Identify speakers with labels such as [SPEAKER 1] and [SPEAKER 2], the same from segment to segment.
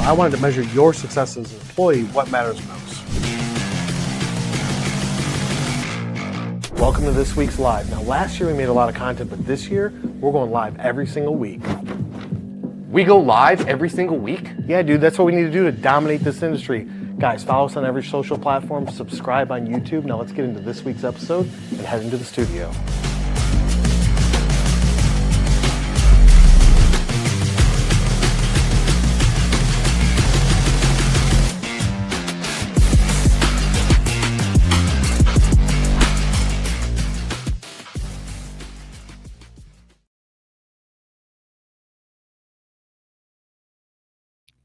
[SPEAKER 1] I wanted to measure your success as an employee, what matters most. Welcome to this week's live. Now, last year we made a lot of content, but this year we're going live every single week.
[SPEAKER 2] We go live every single week?
[SPEAKER 1] Yeah, dude, that's what we need to do to dominate this industry. Guys, follow us on every social platform, subscribe on YouTube. Now let's get into this week's episode and head into the studio.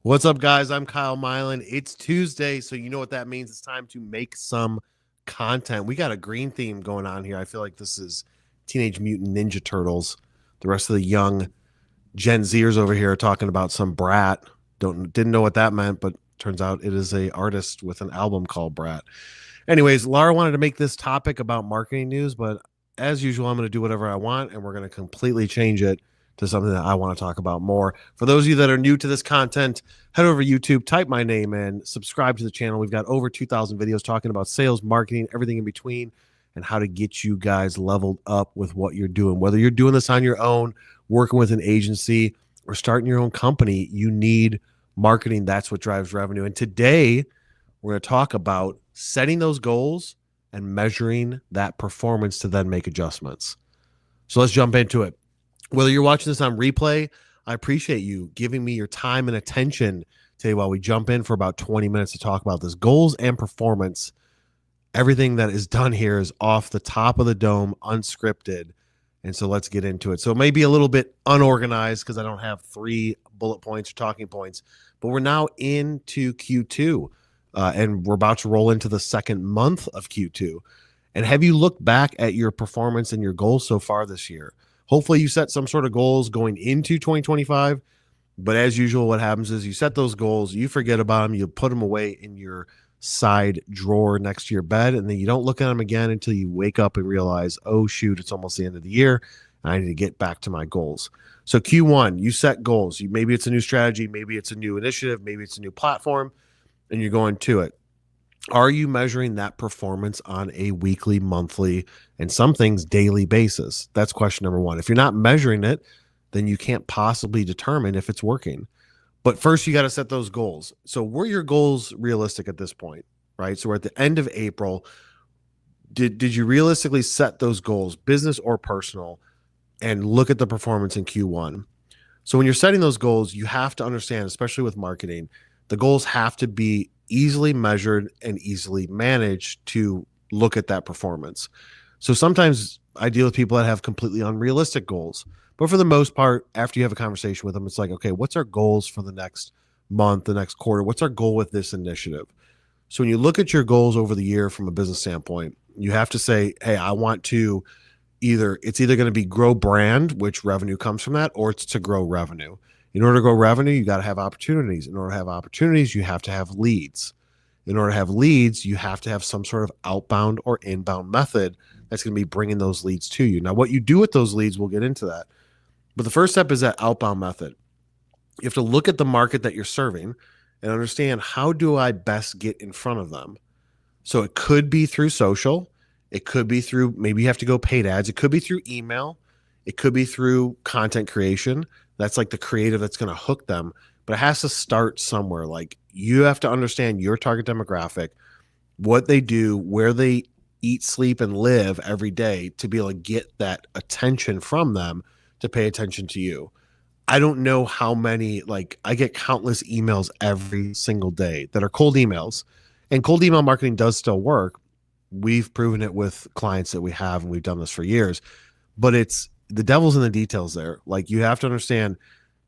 [SPEAKER 1] What's up, guys? I'm Kyle Mylan. It's Tuesday, so you know what that means. It's time to make some content. We got a green theme going on here. I feel like this is Teenage Mutant Ninja Turtles. The rest of the young Gen Zers over here are talking about some Brat. Didn't know what that meant, but turns out it is a artist with an album called Brat. Anyways, Laura wanted to make this topic about marketing news, but as usual, I'm going to do whatever I want, and we're going to completely change it to something that I want to talk about more. For those of you that are new to this content, head over to YouTube, type my name in, subscribe to the channel. We've got over 2,000 videos talking about sales, marketing, everything in between, and how to get you guys leveled up with what you're doing. Whether you're doing this on your own, working with an agency, or starting your own company, you need marketing. That's what drives revenue. And today, we're going to talk about setting those goals and measuring that performance to then make adjustments. So let's jump into it. Whether you're watching this on replay, I appreciate you giving me your time and attention today while we jump in for about 20 minutes to talk about this. Goals and performance. Everything that is done here is off the top of the dome, unscripted. And so let's get into it. So it may be a little bit unorganized because I don't have 3 bullet points or talking points, but we're now into Q2 and we're about to roll into the second month of Q2. And have you looked back at your performance and your goals so far this year? Hopefully you set some sort of goals going into 2025, but as usual, what happens is you set those goals, you forget about them, you put them away in your side drawer next to your bed, and then you don't look at them again until you wake up and realize, oh shoot, it's almost the end of the year, and I need to get back to my goals. So Q1, you set goals. Maybe it's a new strategy, maybe it's a new initiative, maybe it's a new platform, and you're going to it. Are you measuring that performance on a weekly, monthly, and some things daily basis? That's question number 1. If you're not measuring it, then you can't possibly determine if it's working. But first, you got to set those goals. So were your goals realistic at this point, right? So we're at the end of April. Did you realistically set those goals, business or personal, and look at the performance in Q1? So when you're setting those goals, you have to understand, especially with marketing, the goals have to be easily measured and easily managed to look at that performance. So sometimes I deal with people that have completely unrealistic goals, but for the most part, after you have a conversation with them, it's like, okay, what's our goals for the next month, the next quarter? What's our goal with this initiative? So when you look at your goals over the year from a business standpoint, you have to say, hey, I want to it's either going to be grow brand, which revenue comes from that, or it's to grow revenue. In order to grow revenue, you got to have opportunities. In order to have opportunities, you have to have leads. In order to have leads, you have to have some sort of outbound or inbound method that's going to be bringing those leads to you. Now, what you do with those leads, we'll get into that. But the first step is that outbound method. You have to look at the market that you're serving and understand, how do I best get in front of them? So it could be through social. It could be through, maybe you have to go paid ads. It could be through email. It could be through content creation. That's like the creative that's going to hook them, but it has to start somewhere. Like, you have to understand your target demographic, what they do, where they eat, sleep, and live every day to be able to get that attention from them to pay attention to you. I don't know how many, I get countless emails every single day that are cold emails, and cold email marketing does still work. We've proven it with clients that we have, and we've done this for years, but the devil's in the details there. Like, you have to understand,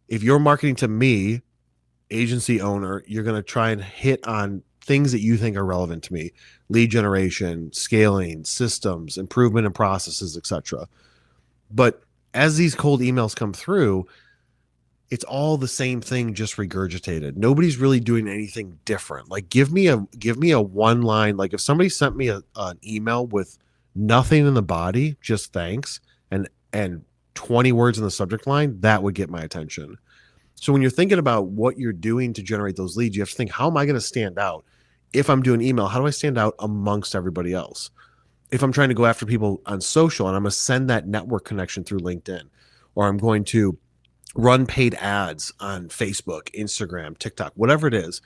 [SPEAKER 1] if you're marketing to me, agency owner, you're going to try and hit on things that you think are relevant to me: lead generation, scaling, systems, improvement in processes, etc. But as these cold emails come through, it's all the same thing, just regurgitated. Nobody's really doing anything different. Like, give me a one line. Like, if somebody sent me an email with nothing in the body, just thanks, and 20 words in the subject line, that would get my attention. So when you're thinking about what you're doing to generate those leads, you have to think, how am I going to stand out? If I'm doing email, how do I stand out amongst everybody else? If I'm trying to go after people on social and I'm going to send that network connection through LinkedIn, or I'm going to run paid ads on Facebook, Instagram, TikTok, whatever it is,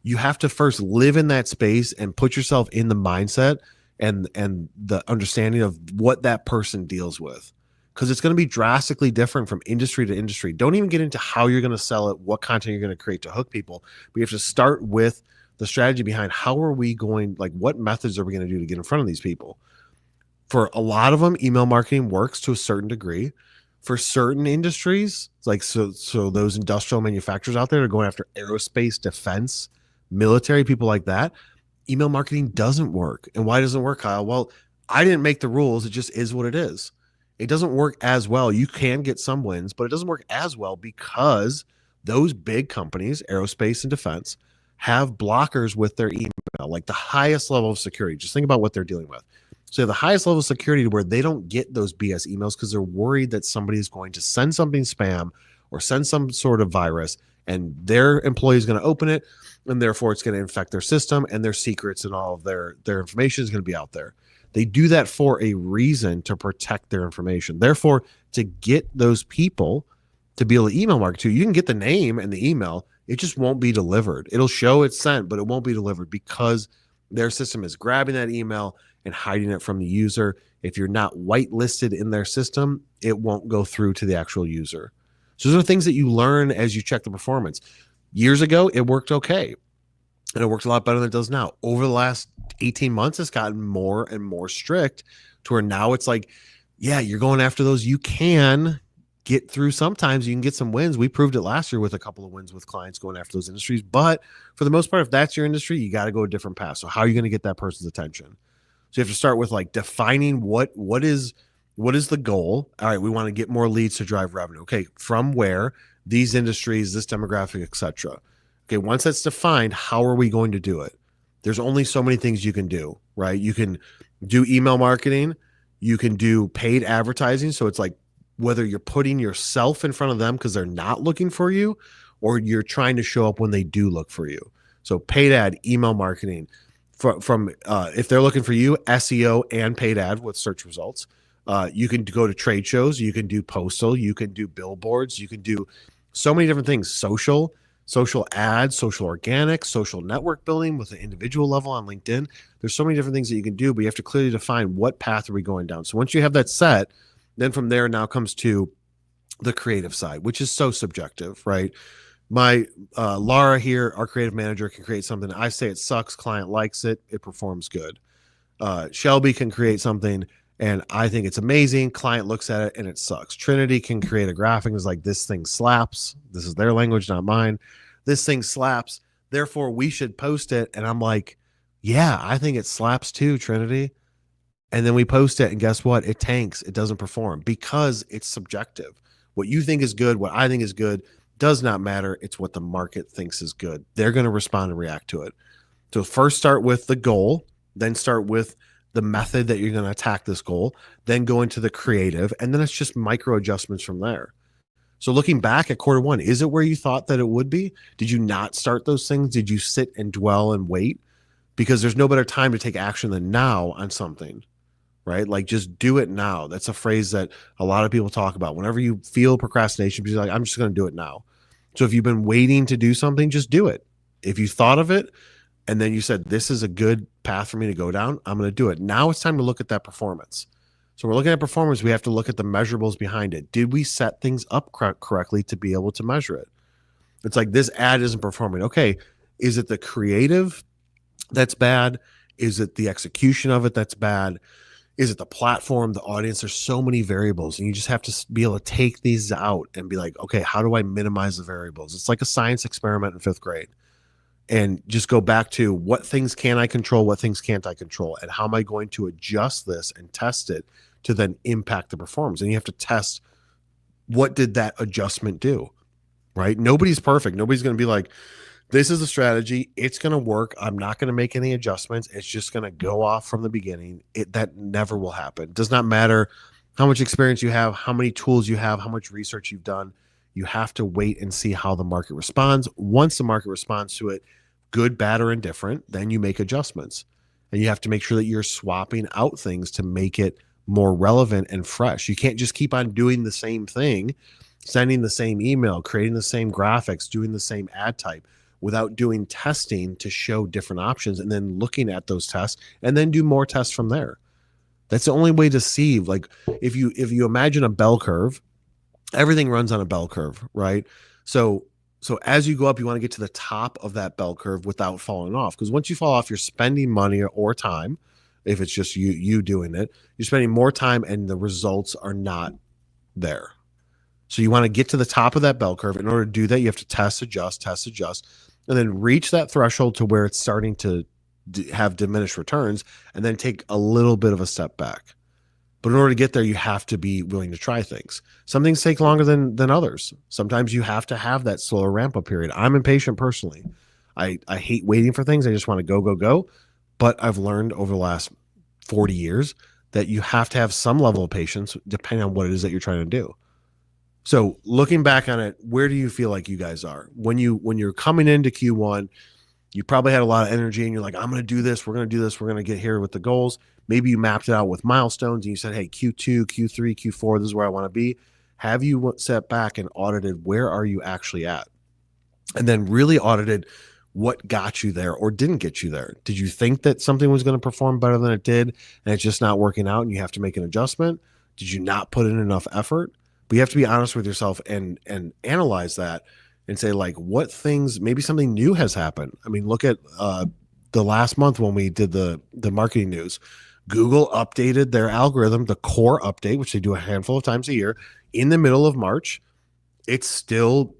[SPEAKER 1] you have to first live in that space and put yourself in the mindset and the understanding of what that person deals with, because it's going to be drastically different from industry to industry. Don't even get into how you're going to sell it, what content you're going to create to hook people, but you have to start with the strategy behind how are we going, like what methods are we going to do to get in front of these people. For a lot of them, email marketing works to a certain degree. For certain industries, like so those industrial manufacturers out there are going after aerospace, defense, military, people like that, email marketing doesn't work. And why doesn't it work, Kyle? Well, I didn't make the rules. It just is what it is. It doesn't work as well. You can get some wins, but it doesn't work as well because those big companies, aerospace and defense, have blockers with their email, like the highest level of security. Just think about what they're dealing with. So the highest level of security where they don't get those BS emails because they're worried that somebody is going to send something spam or send some sort of virus and their employee is going to open it, and therefore it's going to infect their system and their secrets and all of their information is going to be out there. They do that for a reason, to protect their information. Therefore, to get those people to be able to email market to, you can get the name and the email. It just won't be delivered. It'll show it's sent, but it won't be delivered because their system is grabbing that email and hiding it from the user. If you're not whitelisted in their system, it won't go through to the actual user. So those are things that you learn as you check the performance. Years ago, it worked okay. And it worked a lot better than it does now. Over the last 18 months, it's gotten more and more strict to where now it's like, yeah, you're going after those. You can get through. Sometimes you can get some wins. We proved it last year with a couple of wins with clients going after those industries. But for the most part, if that's your industry, you got to go a different path. So how are you going to get that person's attention? So you have to start with like defining what is the goal. All right, we want to get more leads to drive revenue. Okay, from where? These industries, this demographic, etc. Okay, once that's defined, how are we going to do it? There's only so many things you can do, right? You can do email marketing, you can do paid advertising. So it's like whether you're putting yourself in front of them because they're not looking for you, or you're trying to show up when they do look for you. So paid ad, email marketing, from if they're looking for you, SEO and paid ad with search results. You can go to trade shows, you can do postal, you can do billboards, you can do so many different things. Social ads, social organic, social network building with an individual level on LinkedIn. There's so many different things that you can do, but you have to clearly define what path are we going down. So once you have that set, then from there now comes to the creative side, which is so subjective, right? My Laura here, our creative manager, can create something. I say it sucks, client likes it, it performs good. Shelby can create something and I think it's amazing. Client looks at it and it sucks. Trinity can create a graphic and is like, this thing slaps. This is their language, not mine. This thing slaps. Therefore, we should post it. And I'm like, yeah, I think it slaps too, Trinity. And then we post it and guess what? It tanks. It doesn't perform because it's subjective. What you think is good, what I think is good, does not matter. It's what the market thinks is good. They're going to respond and react to it. So first start with the goal, then start with the method that you're going to attack this goal, then go into the creative, and then it's just micro adjustments from there. So looking back at quarter one, is it where you thought that it would be? Did you not start those things? Did you sit and dwell and wait? Because there's no better time to take action than now on something, right? Like just do it now. That's a phrase that a lot of people talk about. Whenever you feel procrastination, you're like, I'm just going to do it now. So if you've been waiting to do something, just do it. If you thought of it and then you said, this is a good path for me to go down, I'm going to do it. Now it's time to look at that performance. So we're looking at performance. We have to look at the measurables behind it. Did we set things up correctly to be able to measure it? It's like this ad isn't performing. Okay. Is it the creative that's bad? Is it the execution of it that's bad? Is it the platform, the audience? There's so many variables and you just have to be able to take these out and be like, okay, how do I minimize the variables? It's like a science experiment in 5th grade. And just go back to what things can I control, what things can't I control, and how am I going to adjust this and test it to then impact the performance. And you have to test, what did that adjustment do, right? Nobody's perfect. Nobody's going to be like, this is a strategy. It's going to work. I'm not going to make any adjustments. It's just going to go off from the beginning. That never will happen. It does not matter how much experience you have, how many tools you have, how much research you've done. You have to wait and see how the market responds. Once the market responds to it, good, bad, or indifferent, then you make adjustments. And you have to make sure that you're swapping out things to make it more relevant and fresh. You can't just keep on doing the same thing, sending the same email, creating the same graphics, doing the same ad type without doing testing to show different options and then looking at those tests and then do more tests from there. That's the only way to see. Like if you imagine a bell curve, everything runs on a bell curve, right? So as you go up, you want to get to the top of that bell curve without falling off. Because once you fall off, you're spending money or time. If it's just you doing it, you're spending more time and the results are not there. So you want to get to the top of that bell curve. In order to do that, you have to test, adjust, and then reach that threshold to where it's starting to have diminished returns, and then take a little bit of a step back. But in order to get there, you have to be willing to try things. Some things take longer than others. Sometimes you have to have that slower ramp up period. I'm impatient personally. I hate waiting for things. I just want to go, go, go. But I've learned over the last 40 years that you have to have some level of patience depending on what it is that you're trying to do. So looking back on it, where do you feel like you guys are? When you're coming into Q1, you probably had a lot of energy and you're like, I'm going to do this. We're going to do this. We're going to get here with the goals. Maybe you mapped it out with milestones and you said, hey, Q2, Q3, Q4, this is where I want to be. Have you sat back and audited where are you actually at? And then really audited what got you there or didn't get you there. Did you think that something was going to perform better than it did and it's just not working out and you have to make an adjustment? Did you not put in enough effort? But you have to be honest with yourself and analyze that and say, like, what things, maybe something new has happened. I mean, look at the last month when we did the marketing news. Google updated their algorithm, the core update, which they do a handful of times a year, in the middle of March. It's still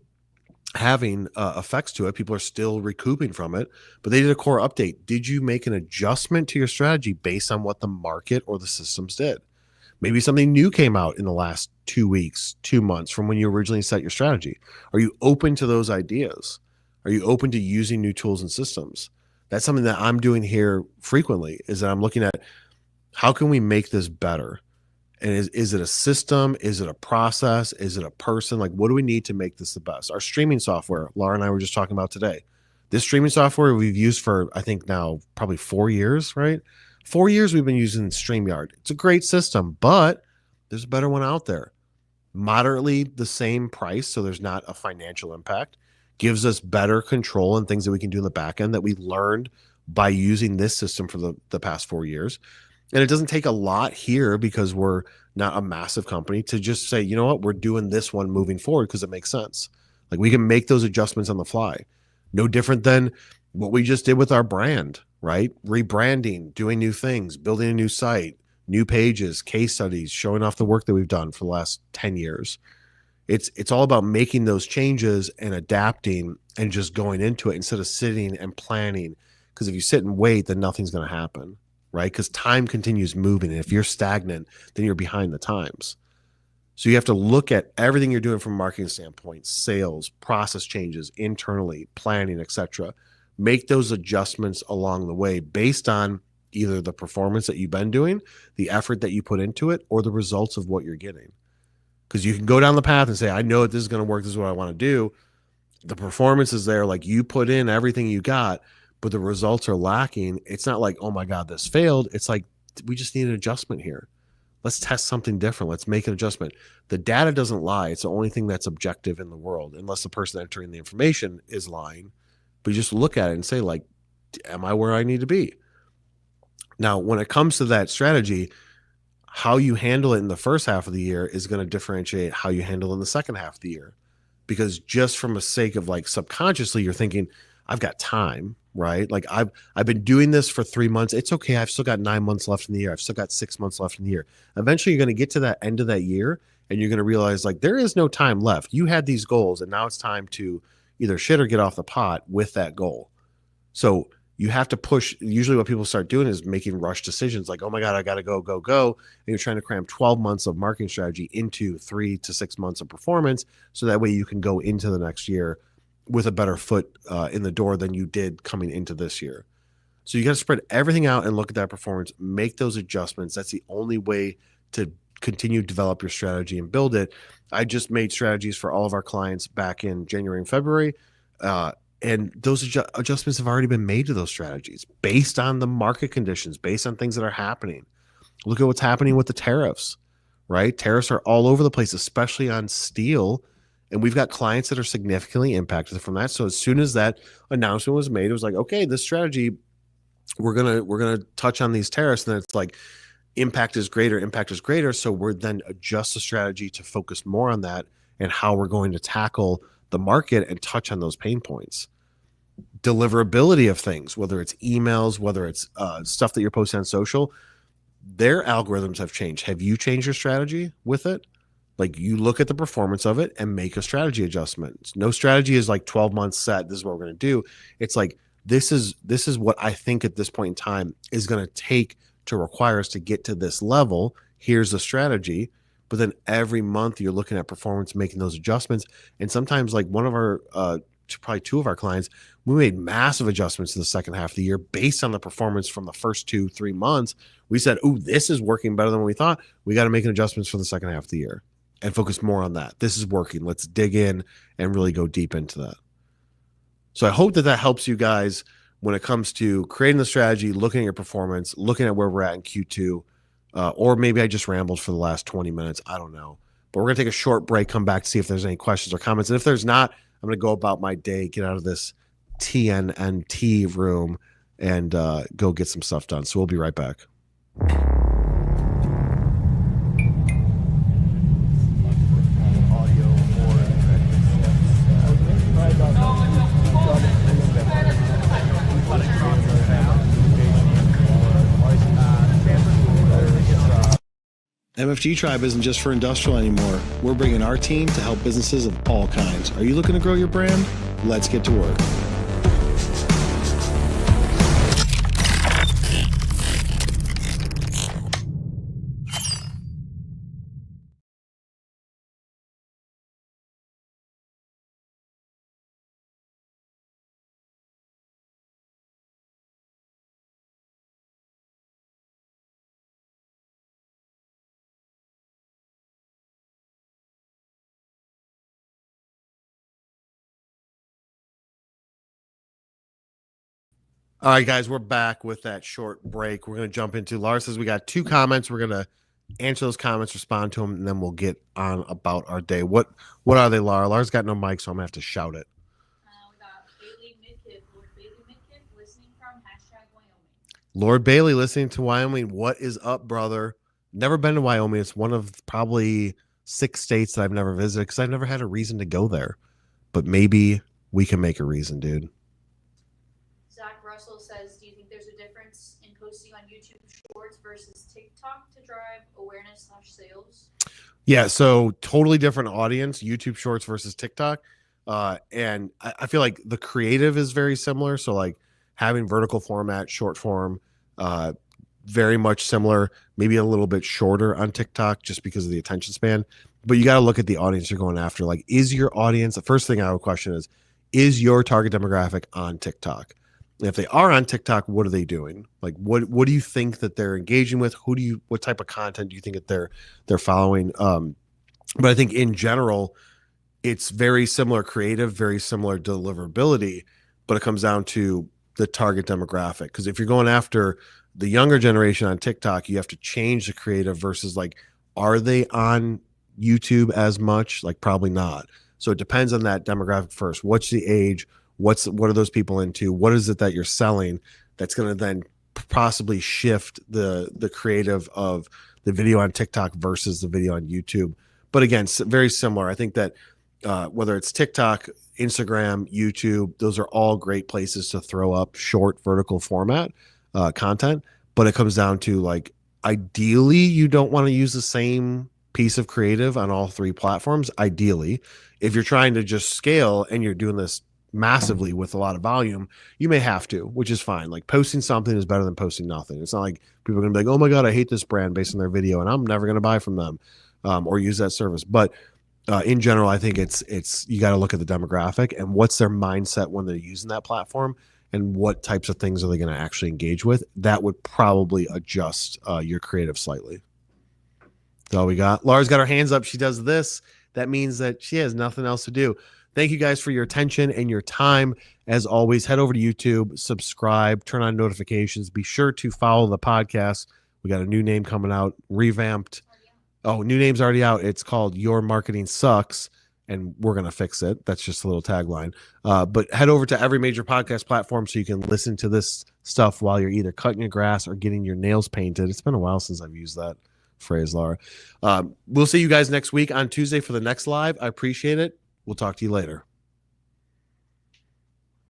[SPEAKER 1] having effects to it. People are still recouping from it, but they did a core update. Did you make an adjustment to your strategy based on what the market or the systems did? Maybe something new came out in the last 2 weeks, 2 months from when you originally set your strategy. Are you open to those ideas? Are you open to using new tools and systems? That's something that I'm doing here frequently, is that I'm looking at how can we make this better? And is it a system? Is it a process? Is it a person? Like, what do we need to make this the best? Our streaming software, Laura and I were just talking about today. This streaming software we've used for, I think now probably 4 years, right? 4 years we've been using StreamYard. It's a great system, but there's a better one out there. Moderately the same price, so there's not a financial impact. Gives us better control and things that we can do in the back end that we learned by using this system for the past 4 years. And it doesn't take a lot here because we're not a massive company to just say, you know what, we're doing this one moving forward because it makes sense. Like we can make those adjustments on the fly. No different than what we just did with our brand, right? Rebranding, doing new things, building a new site, new pages, case studies, showing off the work that we've done for the last 10 years. It's all about making those changes and adapting and just going into it instead of sitting and planning. Because if you sit and wait, then nothing's going to happen, right? Because time continues moving. And if you're stagnant, then you're behind the times. So you have to look at everything you're doing from a marketing standpoint, sales, process changes, internally, planning, etc. Make those adjustments along the way based on either the performance that you've been doing, the effort that you put into it, or the results of what you're getting. Because you can go down the path and say, I know that this is going to work. This is what I want to do. The performance is there. Like you put in everything you got, but the results are lacking. It's not like, oh my God, this failed. It's like, we just need an adjustment here. Let's test something different. Let's make an adjustment. The data doesn't lie. It's the only thing that's objective in the world, unless the person entering the information is lying. But you just look at it and say, like, am I where I need to be? Now, when it comes to that strategy, how you handle it in the first half of the year is going to differentiate how you handle it in the second half of the year. Because just from a sake of like subconsciously, you're thinking, I've got time, right? Like I've been doing this for 3 months. It's okay. I've still got 9 months left in the year. I've still got 6 months left in the year. Eventually, you're going to get to that end of that year and you're going to realize like there is no time left. You had these goals and now it's time to either shit or get off the pot with that goal. So you have to push. Usually what people start doing is making rush decisions like, oh my God, I got to go. And you're trying to cram 12 months of marketing strategy into 3 to 6 months of performance. So that way you can go into the next year with a better foot in the door than you did coming into this year. So you got to spread everything out and look at that performance, make those adjustments. That's the only way to continue to develop your strategy and build it. I just made strategies for all of our clients back in January and February. And those adjustments have already been made to those strategies based on the market conditions, based on things that are happening. Look at what's happening with the tariffs, right? Tariffs are all over the place, especially on steel. And we've got clients that are significantly impacted from that. So as soon as that announcement was made, it was like, okay, this strategy, we're gonna touch on these tariffs. And then it's like impact is greater. So we're then adjust the strategy to focus more on that and how we're going to tackle the market and touch on those pain points. Deliverability of things, whether it's emails, whether it's stuff that you're posting on social, their algorithms have changed. Have you changed your strategy with it? Like, you look at the performance of it and make a strategy adjustment. No strategy is like 12 months set. This is what we're going to do. It's like, this is what I think at this point in time is going to take to require us to get to this level. Here's the strategy. But then every month you're looking at performance, making those adjustments. And sometimes, like, one of our, probably two of our clients, we made massive adjustments to the second half of the year based on the performance from the first 2-3 months. We said, oh, this is working better than we thought. We got to make adjustments for the second half of the year and focus more on that. This is working. Let's dig in and really go deep into that. So I hope that helps you guys when it comes to creating the strategy, looking at your performance, looking at where we're at in Q2, or maybe I just rambled for the last 20 minutes. I don't know. But we're going to take a short break, come back to see if there's any questions or comments. And if there's not, I'm going to go about my day, get out of this TNNT room, and go get some stuff done. So we'll be right back. MFG Tribe isn't just for industrial anymore. We're bringing our team to help businesses of all kinds. Are you looking to grow your brand? Let's get to work. All right, guys, we're back with that short break. We're going to jump into, Laura says we got 2 comments. We're going to answer those comments, respond to them, and then we'll get on about our day. What are they, Laura? Laura's got no mic, so I'm going to have to shout it.
[SPEAKER 3] We got Bailey Midkiff, Lord Bailey Midkiff, listening from #Wyoming.
[SPEAKER 1] Lord Bailey, listening to Wyoming. What is up, brother? Never been to Wyoming. It's one of probably 6 states that I've never visited because I've never had a reason to go there. But maybe we can make a reason, dude.
[SPEAKER 3] Zach Russell says, do you think there's a difference in posting on YouTube Shorts versus TikTok to drive awareness/sales?
[SPEAKER 1] Yeah, so totally different audience, YouTube Shorts versus TikTok. And I feel like the creative is very similar. So like having vertical format, short form, very much similar, maybe a little bit shorter on TikTok just because of the attention span. But you got to look at the audience you're going after. Like, is your audience, the first thing I would question is your target demographic on TikTok? And if they are on TikTok, what are they doing? Like, what do you think that they're engaging with? What type of content do you think that they're following? But I think in general, it's very similar creative, very similar deliverability, but it comes down to the target demographic. Because if you're going after the younger generation on TikTok, you have to change the creative versus like, are they on YouTube as much? Like, probably not. So it depends on that demographic first. What's the age? What are those people into? What is it that you're selling that's going to then possibly shift the creative of the video on TikTok versus the video on YouTube? But again, very similar. I think that whether it's TikTok, Instagram, YouTube, those are all great places to throw up short vertical format content. But it comes down to, like, ideally, you don't want to use the same piece of creative on all 3 platforms. Ideally, if you're trying to just scale and you're doing this massively with a lot of volume, you may have to, which is fine. Like, posting something is better than posting nothing. It's not like people are going to be like, oh my God, I hate this brand based on their video and I'm never going to buy from them or use that service. But in general, I think it's you got to look at the demographic and what's their mindset when they're using that platform and what types of things are they going to actually engage with. That would probably adjust your creative slightly. That's all we got. Laura's got her hands up. She does this. That means that she has nothing else to do. Thank you guys for your attention and your time. As always, head over to YouTube, subscribe, turn on notifications. Be sure to follow the podcast. We got a new name coming out, revamped. Oh, new name's already out. It's called Your Marketing Sucks, and we're going to fix it. That's just a little tagline. But head over to every major podcast platform so you can listen to this stuff while you're either cutting your grass or getting your nails painted. It's been a while since I've used that phrase, Laura. We'll see you guys next week on Tuesday for the next live. I appreciate it. We'll talk to you later.